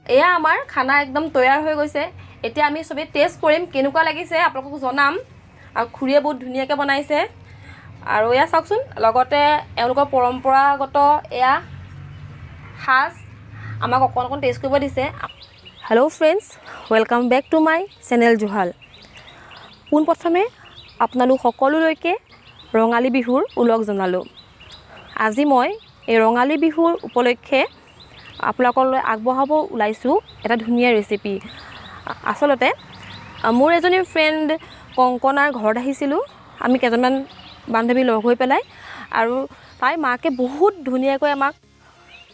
এয়া আমাৰ খানা একদম তৈয়াৰ হৈ গৈছে। এতিয়া আমি সবেই টেষ্ট কৰিম কেনেকুৱা লাগিছে আপোনালোকক জনাম। আৰু খুৰীয়ে বহুত ধুনীয়াকৈ বনাইছে। আৰু এয়া চাওকচোন, লগতে এওঁলোকৰ পৰম্পৰাগত এয়া সাজ আমাক অকণ অকণ টেষ্ট কৰিব দিছে। Hello' friends, welcome back to my channel Juhal. পোনপ্ৰথমে আপোনালোক সকলোলৈকে ৰঙালী বিহুৰ ওলগ জনালোঁ। আজি মই এই ৰঙালী বিহুৰ উপলক্ষে আপোনালোকলৈ আগবঢ়াব ওলাইছোঁ এটা ধুনীয়া ৰেচিপি। আচলতে মোৰ এজনী ফ্ৰেণ্ড কংকনাৰ ঘৰত আহিছিলোঁ, আমি কেইজনমান বান্ধৱী লগ হৈ পেলাই। আৰু তাইৰ মাকে বহুত ধুনীয়াকৈ আমাক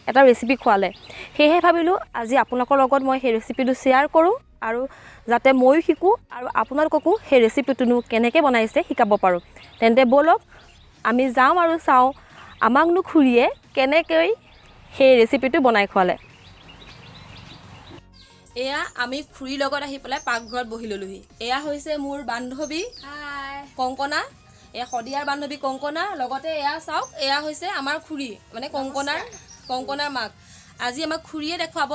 এটা ৰেচিপি খোৱালে। সেয়েহে ভাবিলোঁ আজি আপোনালোকৰ লগত মই সেই ৰেচিপিটো শ্বেয়াৰ কৰোঁ, আৰু যাতে ময়ো শিকোঁ আৰু আপোনালোককো সেই ৰেচিপিটোনো কেনেকৈ বনাইছে শিকাব পাৰোঁ। তেন্তে ব'লক আমি যাওঁ আৰু চাওঁ আমাকনো খুৰীয়ে কেনেকৈ সেই ৰেচিপিটো বনাই খোৱালে। এয়া আমি খুৰীৰ লগত আহি পেলাই পাকঘৰত বহি ল'লোহি। এয়া হৈছে মোৰ বান্ধৱী কংকনা, এয়া শদিয়াৰ বান্ধৱী কংকনা। লগতে এয়া চাওক, এয়া হৈছে আমাৰ খুৰী, মানে কংকনাৰ মাক। আজি আমাক খুৰীয়ে দেখুৱাব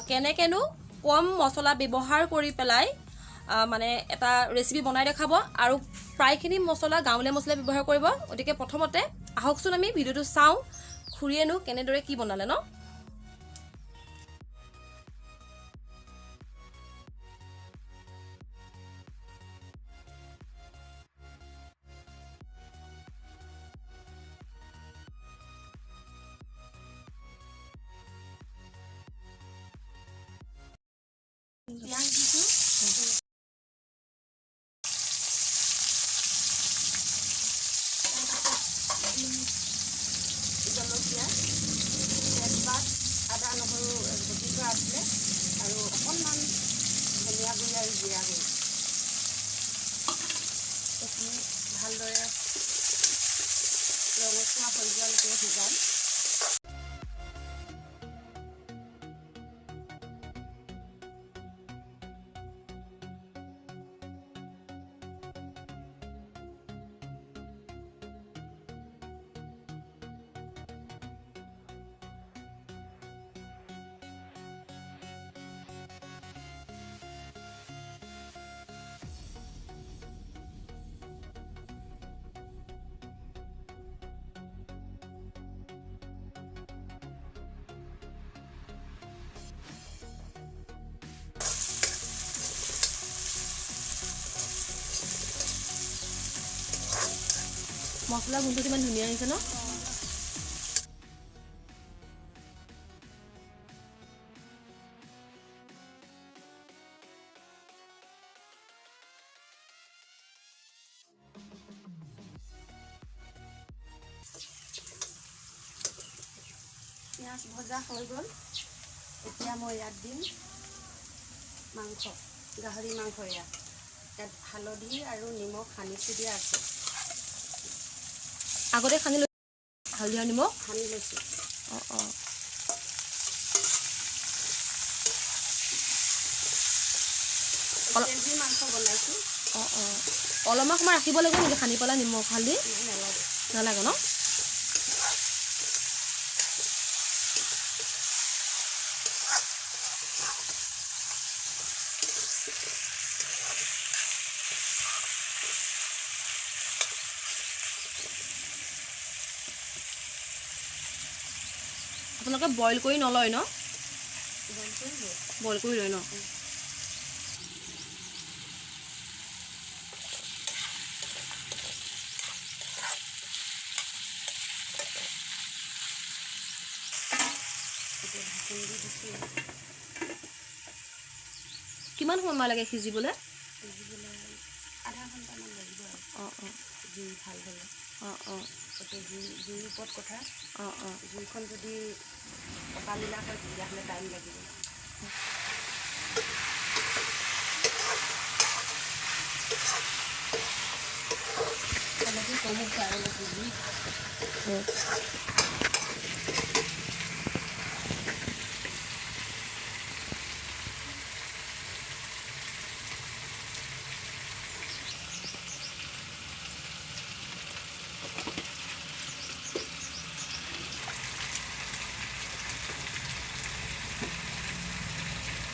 কেনেকৈনো কম মছলা ব্যৱহাৰ কৰি পেলাই মানে এটা ৰেচিপি বনাই দেখাব। আৰু প্ৰায়খিনি মছলা গাঁৱলীয়া মছলা ব্যৱহাৰ কৰিব। গতিকে প্ৰথমতে আহকচোন আমি ভিডিঅ'টো চাওঁ, খুৰীয়েনো কেনেদৰে কি বনালে ন। পিঁয়াজ দিছোঁ, জলকীয়া, তেজপাত, আদা নহৰু বটি থোৱা আছিলে, আৰু অকণমান ধনিয়া গুড়ি আৰু জিৰা গুড়ি। এইখিনি ভালদৰে ৰঙচুৱা হৈ যোৱালৈকে সিজাম। মছলা গোন্ধটো ইমান ধুনীয়া আহিছে ন। পিঁয়াজ ভজা হৈ গ'ল। এতিয়া মই ইয়াত দিম মাংস, গাহৰি মাংস। ইয়াত হালধি আৰু নিমখ সানি থৈ দিয়া আছে। আগতে সানি লৈ হালধি আৰু নিমখ সানি লৈছোঁ। কেজি মাংস বনাইছোঁ। অলপমান সময় ৰাখিব লাগিব নেকি সানি পেলাই নিমখ হালধি? নালাগে ন। আপোনালোকে বইল কৰি নলয় ন? বইল কৰি লয় ন। কিমান সময় লাগে সিজিবলৈ? আধা ঘণ্টামান লাগিব আৰু। জুই ভাল হ'লে। তাতে জুইৰ ওপৰত কথা। জুইখন যদি পকা মিলা হয় তেতিয়াহ'লে টাইম লাগিব।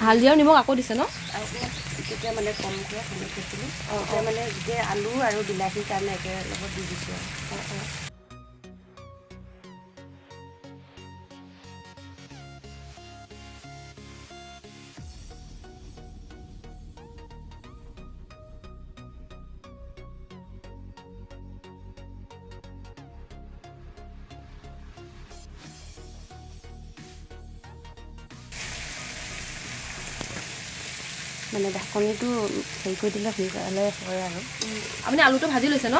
হালধি আৰু নিমখ আকৌ দিছে ন? তেতিয়া মানে কমকৈ সানি থৈছিলোঁ। এতিয়া মানে গোটেই আলু আৰু বিলাহীৰ কাৰণে একেলগে লগত দি দিছোঁ আৰু। মানে ঢাকনিটো হেৰি কৰি দিলে সোনকালে হয় আৰু। আপুনি আলুটো ভাজি লৈছে ন?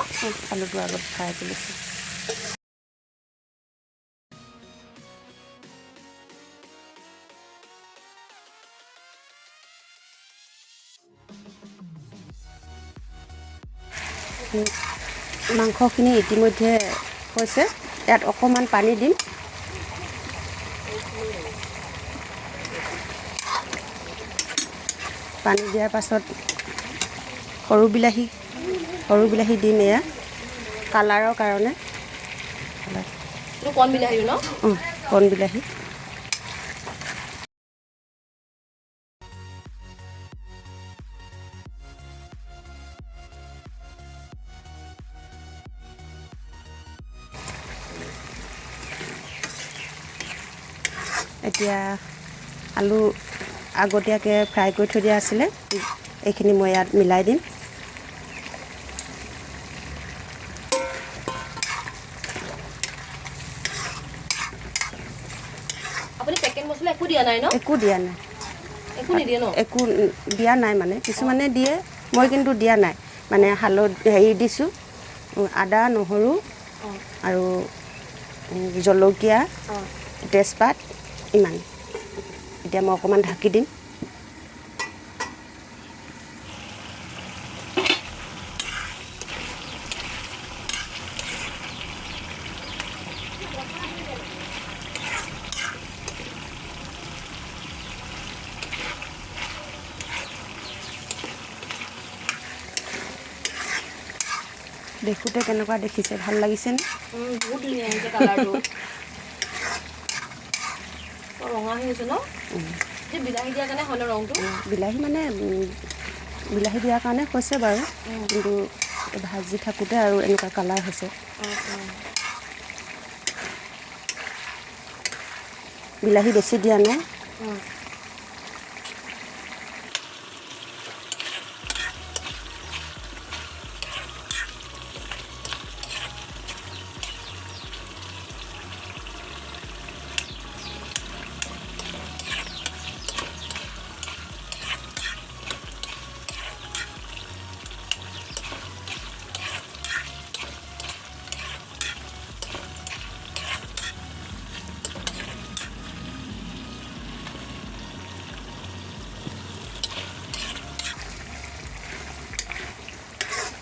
আলুটো আগত ফ্ৰাই কৰি লৈছোঁ। মাংসখিনি ইতিমধ্যে হৈছে, ইয়াত অকণমান পানী দিম। পানী দিয়াৰ পাছত সৰু বিলাহী দিম এয়া কালাৰৰ কাৰণে। কণ বিলাহী ন? কণ বিলাহী। এতিয়া আলু আগতীয়াকৈ ফ্ৰাই কৰি থৈ দিয়া আছিলে, এইখিনি মই ইয়াত মিলাই দিম। আপুনি পেকেট মছলা একো দিয়া নাই ন? একো দিয়া নাই। একো নিদিয়ে ন? একো দিয়া নাই, মানে কিছুমানে দিয়ে, মই কিন্তু দিয়া নাই। মানে হেৰি দিছোঁ, আদা নহৰু আৰু জলকীয়া তেজপাত ইমান। এতিয়া মই অকণমান ঢাকি দিম। দেখোঁতে কেনেকুৱা দেখিছে, ভাল লাগিছেনে? বহুত ধুনীয়া হৈছে কালাৰটো। ৰঙা হৈ হৈছে ন? বিলাহী দিয়াৰ কাৰণে হয় ন ৰংটো? বিলাহী মানে বিলাহী দিয়াৰ কাৰণে হৈছে বাৰু, কিন্তু ভাজি থাকোঁতে আৰু এনেকুৱা কালাৰ হৈছে। বিলাহী বেছি দিয়া নাই।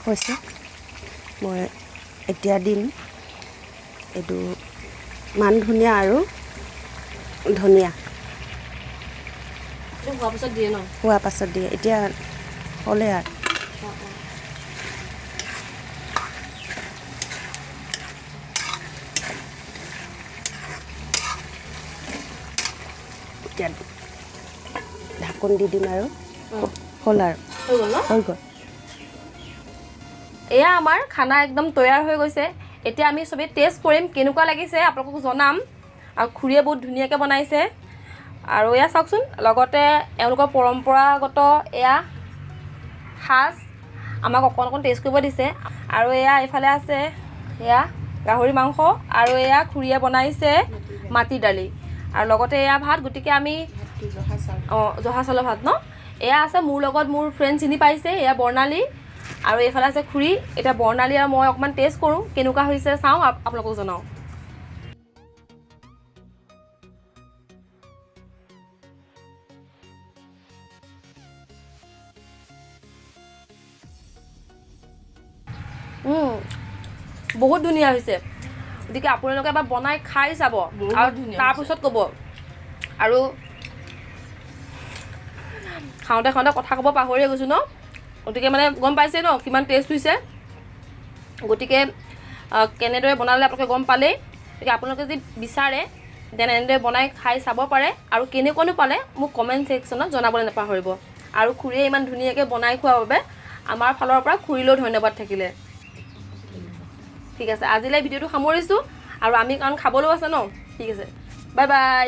হৈছে, মই এতিয়া দিম এইটো মান ধনিয়া আৰু ধনিয়া। হোৱাৰ পাছত দিয়ে ন? হোৱাৰ পাছত দিয়ে। এতিয়া হ'লে আৰু এতিয়া ঢাকোন দি দিম আৰু হ'ল আৰু হৈ গ'ল ন? হৈ গ'ল। এয়া আমাৰ খানা একদম তৈয়াৰ হৈ গৈছে। এতিয়া আমি চবেই টেষ্ট কৰিম, কেনেকুৱা লাগিছে আপোনালোকক জনাম। আৰু খুৰীয়ে বহুত ধুনীয়াকৈ বনাইছে। আৰু এয়া চাওকচোন, লগতে এওঁলোকৰ পৰম্পৰাগত এয়া সাজ আমাক অকণ অকণ টেষ্ট কৰিব দিছে। আৰু এয়া এইফালে আছে এয়া গাহৰি মাংস, আৰু এয়া খুৰীয়ে বনাইছে মাটি দালি, আৰু লগতে এয়া ভাত। গতিকে আমি জহা চাউলৰ ভাত ন? এয়া আছে মোৰ লগত মোৰ ফ্ৰেণ্ড চিনি পাইছে, এয়া বৰ্ণালী, আৰু এইফালে আছে খুৰী। এতিয়া বৰ্ণালী আৰু মই অকণমান টেষ্ট কৰোঁ, কেনেকুৱা হৈছে চাওঁ, আপোনালোকক জনাওঁ। বহুত ধুনীয়া হৈছে। গতিকে আপোনালোকে এবাৰ বনাই খাই চাব আৰু তাৰপিছত ক'ব। আৰু খাওঁতে খাওঁতে কথা ক'ব পাহৰিয়ে গৈছোঁ ন? গতিকে মানে গম পাইছে ন কিমান টেষ্ট হৈছে। গতিকে কেনেদৰে বনালে আপোনালোকে গম পালেই। গতিকে আপোনালোকে যদি বিচাৰে দেন এনেদৰে বনাই খাই চাব পাৰে আৰু কেনেকুৱানো পালে মোক কমেণ্ট ছেকশ্যনত জনাবলৈ নাপাহৰিব আৰু খুৰীয়ে ইমান ধুনীয়াকৈ বনাই খোৱাৰ বাবে আমাৰ ফালৰ পৰা খুৰীলৈও ধন্যবাদ থাকিলে ঠিক আছে আজিলৈ ভিডিঅ'টো সামৰিছোঁ আৰু আমি কাৰণ খাবলৈও আছে ন ঠিক আছে বাই বাই